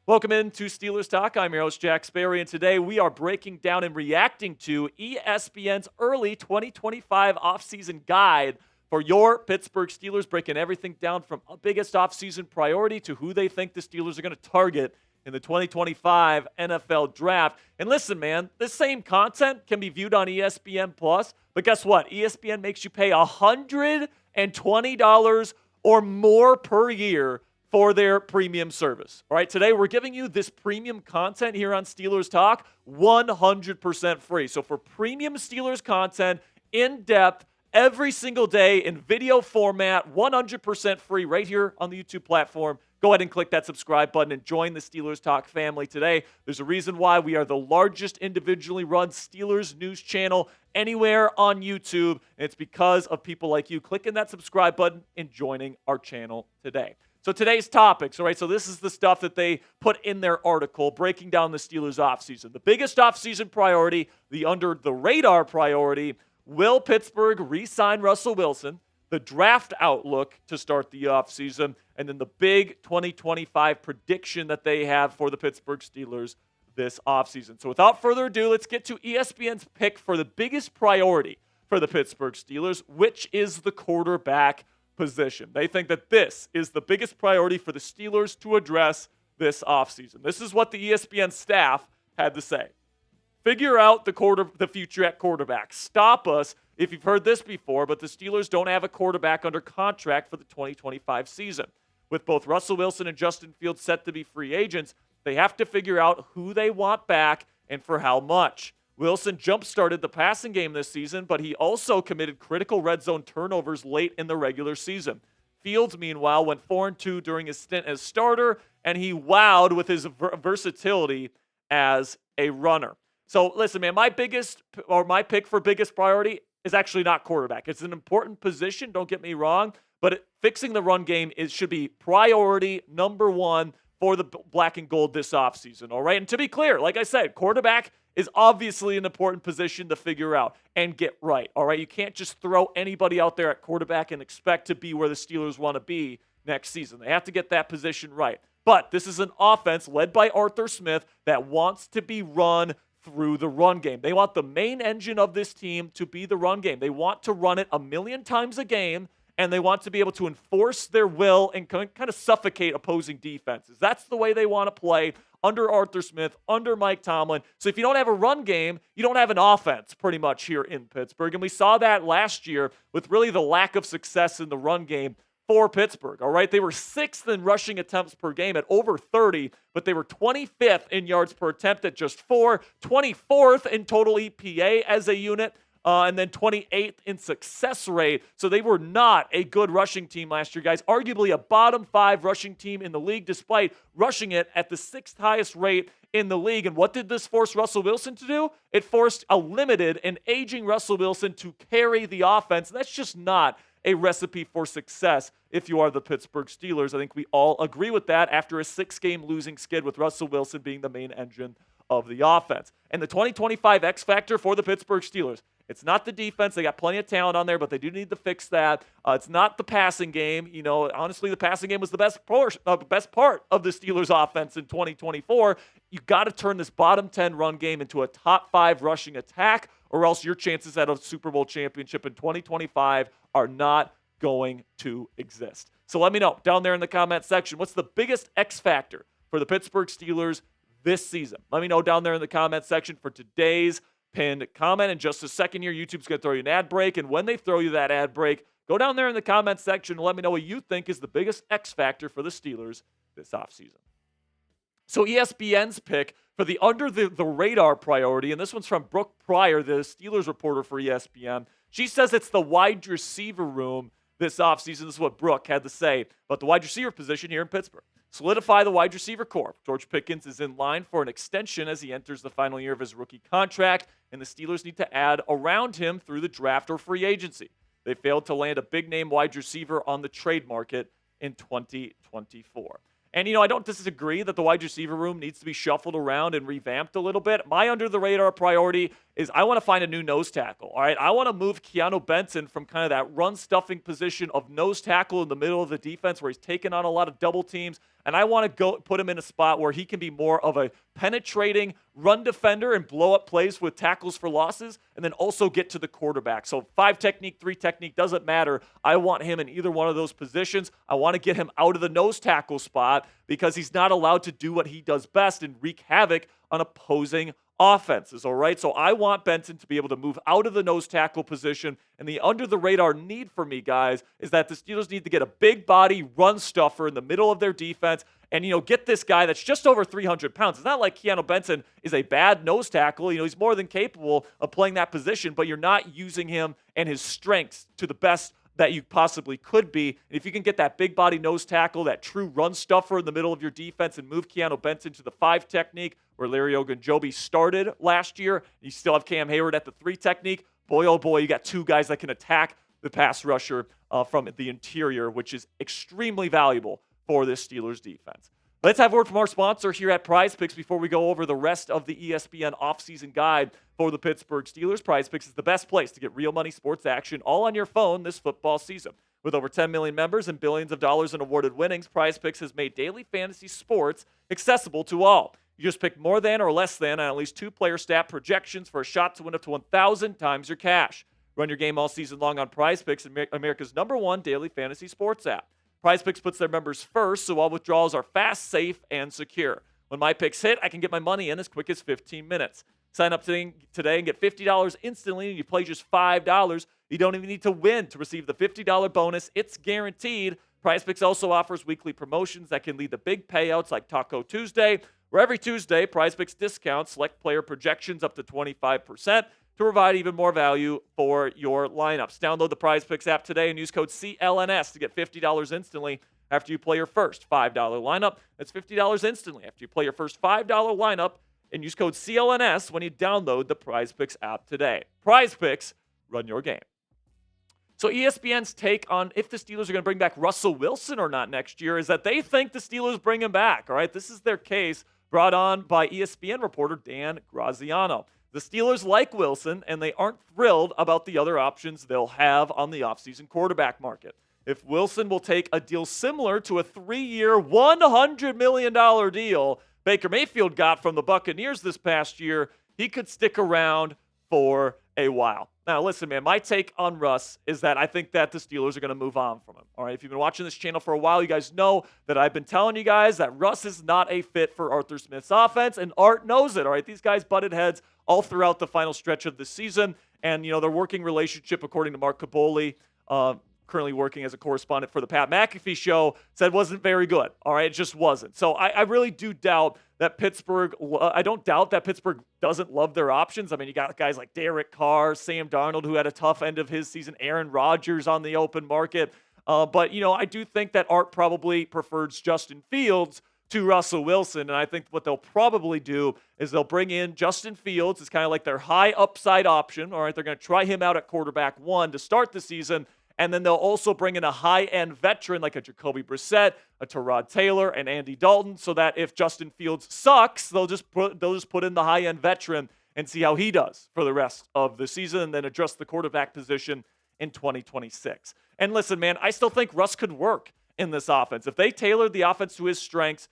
Welcome into Steelers Talk. I'm your host, Jack Sperry, and today we are breaking down and reacting to ESPN's early 2025 offseason guide for your Pittsburgh Steelers, breaking everything down from a biggest offseason priority to who they think the Steelers are going to target in the 2025 NFL Draft. And listen, man, this same content can be viewed on ESPN+, but guess what? ESPN makes you pay $120 or more per year for their premium service. All right, today we're giving you this premium content here on Steelers Talk 100% free. So for premium Steelers content, in depth, every single day in video format, 100% free right here on the YouTube platform. Go ahead and click that subscribe button and join the Steelers Talk family today. There's a reason why we are the largest individually run Steelers news channel anywhere on YouTube, and it's because of people like you clicking that subscribe button and joining our channel today. So today's topics, all right, so this is the stuff that they put in their article breaking down the Steelers offseason. The biggest offseason priority, the under-the-radar priority, will Pittsburgh re-sign Russell Wilson, the draft outlook to start the offseason, and then the big 2025 prediction that they have for the Pittsburgh Steelers this offseason. So without further ado, let's get to ESPN's pick for the biggest priority for the Pittsburgh Steelers, which is the quarterback position. They think that this is the biggest priority for the Steelers to address this offseason. This is what the ESPN staff had to say. Figure out the future at quarterback. Stop us if you've heard this before, but the Steelers don't have a quarterback under contract for the 2025 season. With both Russell Wilson and Justin Fields set to be free agents, they have to figure out who they want back and for how much. Wilson jump-started the passing game this season, but he also committed critical red zone turnovers late in the regular season. Fields, meanwhile, went 4-2 during his stint as starter, and he wowed with his versatility as a runner. So, listen, man, my pick for biggest priority is actually not quarterback. It's an important position, don't get me wrong, but fixing the run game should be priority number one for the black and gold this offseason, all right? And to be clear, like I said, quarterback is obviously an important position to figure out and get right, all right? You can't just throw anybody out there at quarterback and expect to be where the Steelers want to be next season. They have to get that position right. But this is an offense led by Arthur Smith that wants to be run through the run game. They want the main engine of this team to be the run game. They want to run it 1,000,000 times a game, and they want to be able to enforce their will and kind of suffocate opposing defenses. That's the way they want to play under Arthur Smith, under Mike Tomlin. So if you don't have a run game, you don't have an offense pretty much here in Pittsburgh. And we saw that last year with really the lack of success in the run game for Pittsburgh, all right? They were 6th in rushing attempts per game at over 30, but they were 25th in yards per attempt at just 4, 24th in total EPA as a unit, and then 28th in success rate. So they were not a good rushing team last year, guys. Arguably a bottom 5 rushing team in the league, despite rushing it at the 6th highest rate in the league. And what did this force Russell Wilson to do? It forced a limited and aging Russell Wilson to carry the offense. That's just not a recipe for success if you are the Pittsburgh Steelers. I think we all agree with that after a 6-game losing skid with Russell Wilson being the main engine of the offense. And the 2025 X factor for the Pittsburgh Steelers, it's not the defense. They got plenty of talent on there, but they do need to fix that. It's not the passing game. You know, honestly, the passing game was the best part of the Steelers' offense in 2024. You got to turn this bottom 10 run game into a top 5 rushing attack, or else your chances at a Super Bowl championship in 2025 are not going to exist. So let me know down there in the comment section, what's the biggest X factor for the Pittsburgh Steelers this season? Let me know down there in the comment section for today's pinned comment. In just a second here, YouTube's going to throw you an ad break, and when they throw you that ad break, go down there in the comment section and let me know what you think is the biggest X factor for the Steelers this offseason. So ESPN's pick for the under-the-radar priority, and this one's from Brooke Pryor, the Steelers reporter for ESPN. She says it's the wide receiver room this offseason. This is what Brooke had to say about the wide receiver position here in Pittsburgh. Solidify the wide receiver core. George Pickens is in line for an extension as he enters the final year of his rookie contract, and the Steelers need to add around him through the draft or free agency. They failed to land a big-name wide receiver on the trade market in 2024. And, I don't disagree that the wide receiver room needs to be shuffled around and revamped a little bit. My under-the-radar priority is I want to find a new nose tackle. All right. I want to move Keanu Benton from kind of that run stuffing position of nose tackle in the middle of the defense where he's taken on a lot of double teams. And I want to go put him in a spot where he can be more of a penetrating run defender and blow up plays with tackles for losses, and then also get to the quarterback. So 5 technique, 3 technique, doesn't matter. I want him in either one of those positions. I want to get him out of the nose tackle spot because he's not allowed to do what he does best and wreak havoc on opposing offenses, all right? So I want Benton to be able to move out of the nose tackle position, and the under-the-radar need for me, guys, is that the Steelers need to get a big body run stuffer in the middle of their defense and, get this guy that's just over 300 pounds. It's not like Keanu Benton is a bad nose tackle. He's more than capable of playing that position, but you're not using him and his strengths to the best that you possibly could be. And if you can get that big body nose tackle, that true run stuffer in the middle of your defense and move Keanu Benton to the 5 technique where Larry Ogunjobi started last year, you still have Cam Hayward at the 3 technique, boy, oh boy, you got 2 guys that can attack the pass rusher from the interior, which is extremely valuable for this Steelers defense. Let's have a word from our sponsor here at Prize Picks before we go over the rest of the ESPN offseason guide for the Pittsburgh Steelers. Prize Picks is the best place to get real money sports action all on your phone this football season. With over 10 million members and billions of dollars in awarded winnings, Prize Picks has made daily fantasy sports accessible to all. You just pick more than or less than on at least 2 player stat projections for a shot to win up to 1,000 times your cash. Run your game all season long on Prize Picks, America's #1 daily fantasy sports app. Prize Picks puts their members first, so all withdrawals are fast, safe, and secure. When my picks hit, I can get my money in as quick as 15 minutes. Sign up today and get $50 instantly, and you play just $5. You don't even need to win to receive the $50 bonus. It's guaranteed. Prize Picks also offers weekly promotions that can lead to big payouts like Taco Tuesday, where every Tuesday, Prize Picks discounts select player projections up to 25%. To provide even more value for your lineups. Download the Prize Picks app today and use code CLNS to get $50 instantly after you play your first $5 lineup. That's $50 instantly after you play your first $5 lineup and use code CLNS when you download the Prize Picks app today. Prize Picks, run your game. So ESPN's take on if the Steelers are going to bring back Russell Wilson or not next year is that they think the Steelers bring him back, all right? This is their case brought on by ESPN reporter Dan Graziano. The Steelers like Wilson, and they aren't thrilled about the other options they'll have on the offseason quarterback market. If Wilson will take a deal similar to a 3-year, $100 million deal Baker Mayfield got from the Buccaneers this past year, he could stick around for a while. Now, listen, man, my take on Russ is that I think that the Steelers are going to move on from him. All right, if you've been watching this channel for a while, you guys know that I've been telling you guys that Russ is not a fit for Arthur Smith's offense, and Art knows it. All right, these guys butted heads all throughout the final stretch of the season, and, their working relationship, according to Mark Caboli, currently working as a correspondent for the Pat McAfee show, said wasn't very good. All right, it just wasn't. So I really do doubt that Pittsburgh, I don't doubt that Pittsburgh doesn't love their options. I mean, you got guys like Derek Carr, Sam Darnold, who had a tough end of his season, Aaron Rodgers on the open market. But, I do think that Art probably prefers Justin Fields to Russell Wilson. And I think what they'll probably do is they'll bring in Justin Fields. It's kind of like their high upside option. All right, they're going to try him out at quarterback 1 to start the season. And then they'll also bring in a high-end veteran like a Jacoby Brissett, a Tyrod Taylor, and Andy Dalton, so that if Justin Fields sucks, they'll just put in the high-end veteran and see how he does for the rest of the season, and then address the quarterback position in 2026. And listen, man, I still think Russ could work in this offense. If they tailored the offense to his strengths,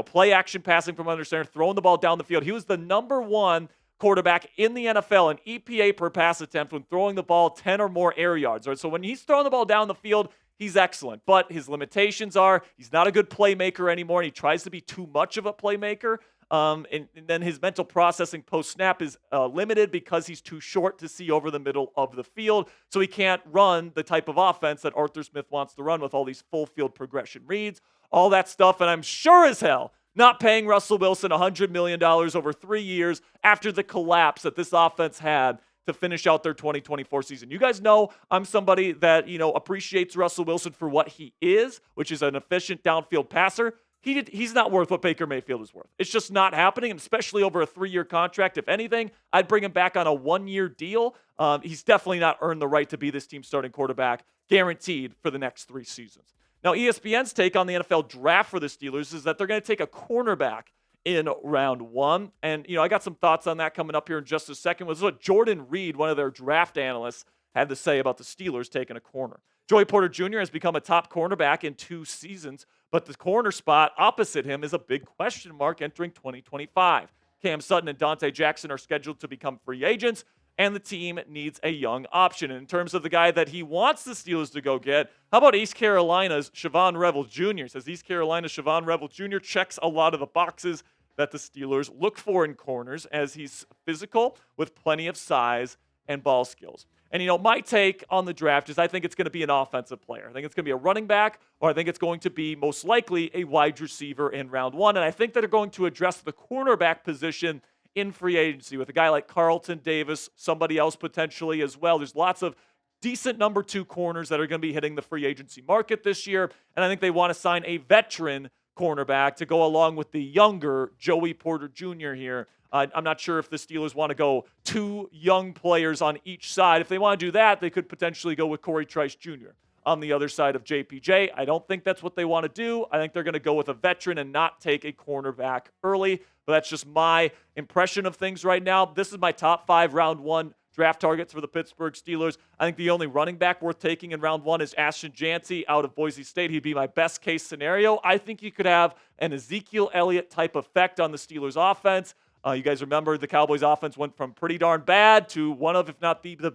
play action passing from under center, throwing the ball down the field, he was the #1 quarterback in the NFL in EPA per pass attempt when throwing the ball 10 or more air yards. Right? So when he's throwing the ball down the field, he's excellent. But his limitations are he's not a good playmaker anymore, and he tries to be too much of a playmaker. And then his mental processing post-snap is limited because he's too short to see over the middle of the field. So he can't run the type of offense that Arthur Smith wants to run with all these full field progression reads, all that stuff. And I'm sure as hell not paying Russell Wilson $100 million over 3 years after the collapse that this offense had to finish out their 2024 season. You guys know I'm somebody that, appreciates Russell Wilson for what he is, which is an efficient downfield passer. He's not worth what Baker Mayfield is worth. It's just not happening, and especially over a 3-year contract. If anything, I'd bring him back on a 1-year deal. He's definitely not earned the right to be this team's starting quarterback, guaranteed for the next 3 seasons. Now, ESPN's take on the NFL draft for the Steelers is that they're going to take a cornerback in round 1. And, I got some thoughts on that coming up here in just a second. This is what Jordan Reed, one of their draft analysts, had to say about the Steelers taking a corner. Joey Porter Jr. has become a top cornerback in 2 seasons, but the corner spot opposite him is a big question mark entering 2025. Cam Sutton and Dante Jackson are scheduled to become free agents, and the team needs a young option. And in terms of the guy that he wants the Steelers to go get, how about East Carolina's Siobhan Revel Jr.? Says East Carolina's Siobhan Revel Jr. checks a lot of the boxes that the Steelers look for in corners, as he's physical with plenty of size and ball skills. And, my take on the draft is I think it's going to be an offensive player. I think it's going to be a running back, or I think it's going to be most likely a wide receiver in round 1. And I think that they're going to address the cornerback position in free agency with a guy like Carlton Davis, somebody else potentially as well. There's lots of decent number 2 corners that are going to be hitting the free agency market this year. And I think they want to sign a veteran cornerback to go along with the younger Joey Porter Jr. here. I'm not sure if the Steelers want to go 2 young players on each side. If they want to do that, they could potentially go with Corey Trice Jr. on the other side of JPJ. I don't think that's what they want to do. I think they're going to go with a veteran and not take a cornerback early. But that's just my impression of things right now. This is my top 5 round 1 draft targets for the Pittsburgh Steelers. I think the only running back worth taking in round 1 is Ashton Jancy out of Boise State. He'd be my best case scenario. I think he could have an Ezekiel Elliott type effect on the Steelers offense. You guys remember the Cowboys offense went from pretty darn bad to one of, if not the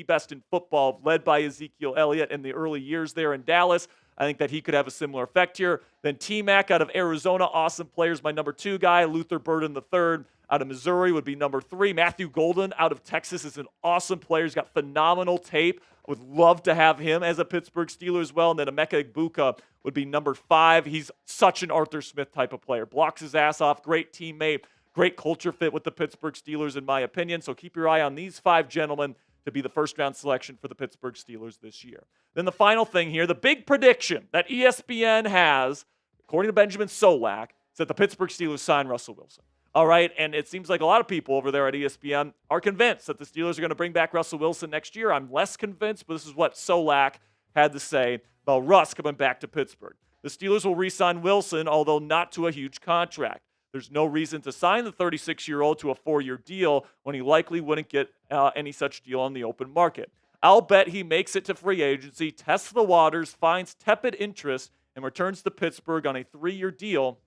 best in football, led by Ezekiel Elliott in the early years there in Dallas. I think that he could have a similar effect here. Then T-Mac out of Arizona, awesome players. My number 2 guy, Luther Burden III out of Missouri would be number 3. Matthew Golden out of Texas is an awesome player. He's got phenomenal tape. I would love to have him as a Pittsburgh Steeler as well. And then Emeka Egbuka would be number 5. He's such an Arthur Smith type of player. Blocks his ass off, great teammate, great culture fit with the Pittsburgh Steelers in my opinion. So keep your eye on these 5 gentlemen to be the first-round selection for the Pittsburgh Steelers this year. Then the final thing here, the big prediction that ESPN has, according to Benjamin Solak, is that the Pittsburgh Steelers sign Russell Wilson. All right, and it seems like a lot of people over there at ESPN are convinced that the Steelers are going to bring back Russell Wilson next year. I'm less convinced, but this is what Solak had to say about Russ coming back to Pittsburgh. The Steelers will re-sign Wilson, although not to a huge contract. There's no reason to sign the 36-year-old to a 4-year deal when he likely wouldn't get any such deal on the open market. I'll bet he makes it to free agency, tests the waters, finds tepid interest, and returns to Pittsburgh on a 3-year deal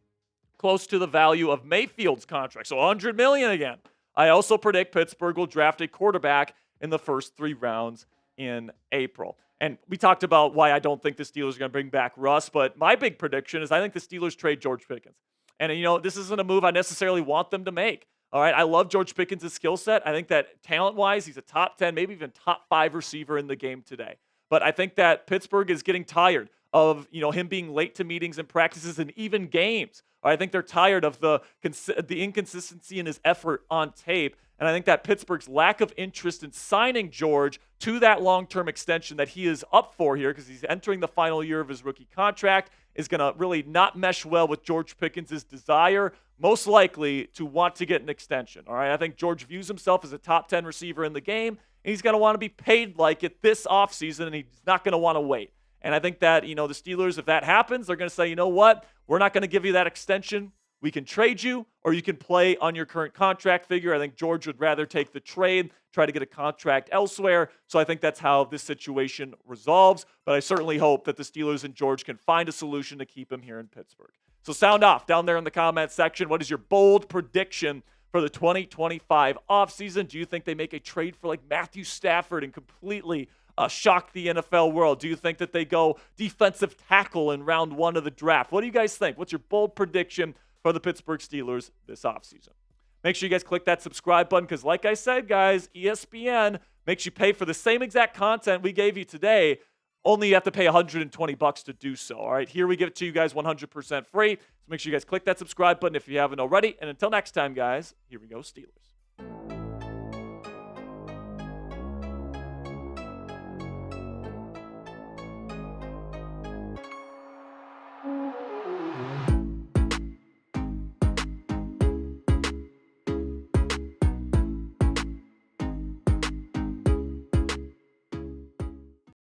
close to the value of Mayfield's contract. So $100 million again. I also predict Pittsburgh will draft a quarterback in the first 3 rounds in April. And we talked about why I don't think the Steelers are going to bring back Russ, but my big prediction is I think the Steelers trade George Pickens. And, this isn't a move I necessarily want them to make. All right, I love George Pickens' skill set. I think that talent-wise, he's a top 10, maybe even top 5 receiver in the game today. But I think that Pittsburgh is getting tired of, him being late to meetings and practices and even games. I think they're tired of the inconsistency in his effort on tape. And I think that Pittsburgh's lack of interest in signing George to that long-term extension that he is up for here, because he's entering the final year of his rookie contract, is going to really not mesh well with George Pickens' desire, most likely, to want to get an extension. All right, I think George views himself as a top 10 receiver in the game, and he's going to want to be paid like it this offseason, and he's not going to want to wait. And I think that, the Steelers, if that happens, they're going to say, you know what, we're not going to give you that extension. We can trade you, or you can play on your current contract figure. I think George would rather take the trade, try to get a contract elsewhere. So I think that's how this situation resolves. But I certainly hope that the Steelers and George can find a solution to keep him here in Pittsburgh. So sound off down there in the comment section. What is your bold prediction for the 2025 offseason? Do you think they make a trade for like Matthew Stafford and completely shock the NFL world? Do you think that they go defensive tackle in round 1 of the draft? What do you guys think? What's your bold prediction for the Pittsburgh Steelers this offseason? Make sure you guys click that subscribe button, because like I said, guys, ESPN makes you pay for the same exact content we gave you today, only you have to pay $120 to do so. All right, here we give it to you guys 100% free. So make sure you guys click that subscribe button if you haven't already. And until next time, guys, here we go, Steelers.